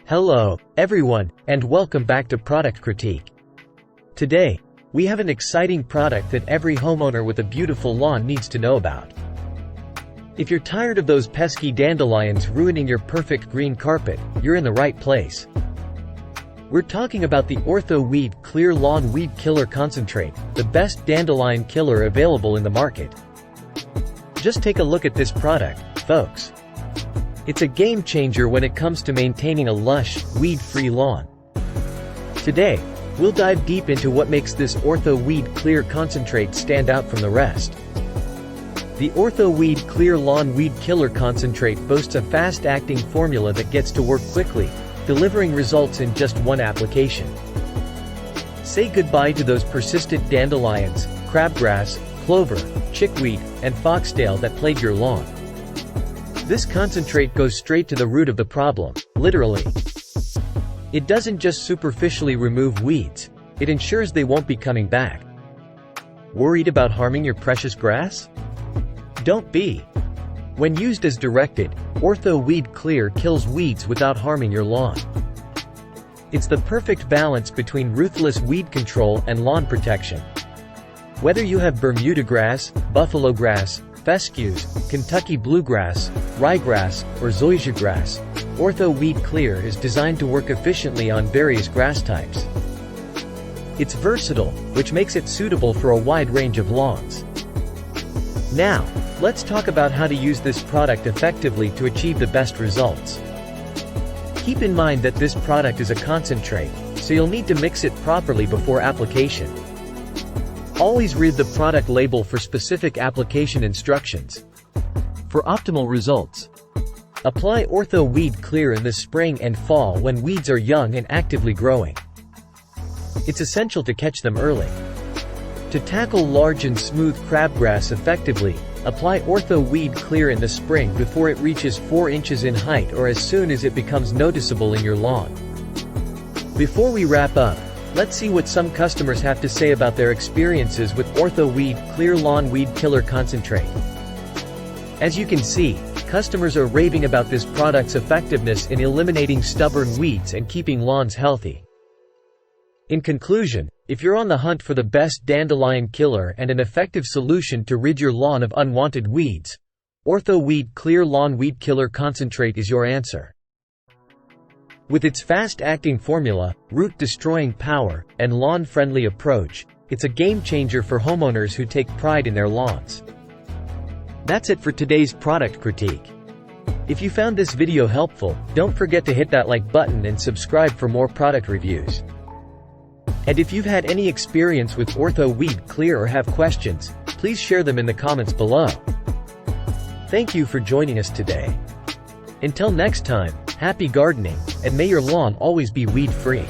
Hello, everyone, and welcome back to Product Critique. Today, we have an exciting product that every homeowner with a beautiful lawn needs to know about. If you're tired of those pesky dandelions ruining your perfect green carpet, you're in the right place. We're talking about the Ortho Weed Clear Lawn Weed Killer Concentrate, the best dandelion killer available in the market. Just take a look at this product, folks. It's a game changer when it comes to maintaining a lush, weed-free lawn. Today, we'll dive deep into what makes this Ortho Weed Clear Concentrate stand out from the rest. The Ortho Weed Clear Lawn Weed Killer Concentrate boasts a fast-acting formula that gets to work quickly, delivering results in just one application. Say goodbye to those persistent dandelions, crabgrass, clover, chickweed, and foxtail that plague your lawn. This concentrate goes straight to the root of the problem, literally. It doesn't just superficially remove weeds, it ensures they won't be coming back. Worried about harming your precious grass? Don't be. When used as directed, Ortho Weed Clear kills weeds without harming your lawn. It's the perfect balance between ruthless weed control and lawn protection. Whether you have Bermuda grass, buffalo grass, fescues, Kentucky bluegrass, ryegrass, or zoysia grass, Ortho Weed Clear is designed to work efficiently on various grass types. It's versatile, which makes it suitable for a wide range of lawns. Now, let's talk about how to use this product effectively to achieve the best results. Keep in mind that this product is a concentrate, so you'll need to mix it properly before application. Always read the product label for specific application instructions. For optimal results, apply Ortho Weed Clear in the spring and fall when weeds are young and actively growing. It's essential to catch them early. To tackle large and smooth crabgrass effectively, apply Ortho Weed Clear in the spring before it reaches 4 inches in height or as soon as it becomes noticeable in your lawn. Before we wrap up, let's see what some customers have to say about their experiences with Ortho Weed Clear Lawn Weed Killer Concentrate. As you can see, customers are raving about this product's effectiveness in eliminating stubborn weeds and keeping lawns healthy. In conclusion, if you're on the hunt for the best dandelion killer and an effective solution to rid your lawn of unwanted weeds, Ortho Weed Clear Lawn Weed Killer Concentrate is your answer. With its fast-acting formula, root-destroying power, and lawn-friendly approach, it's a game-changer for homeowners who take pride in their lawns. That's it for today's product critique. If you found this video helpful, don't forget to hit that like button and subscribe for more product reviews. And if you've had any experience with Ortho Weed Clear or have questions, please share them in the comments below. Thank you for joining us today. Until next time, happy gardening, and may your lawn always be weed-free.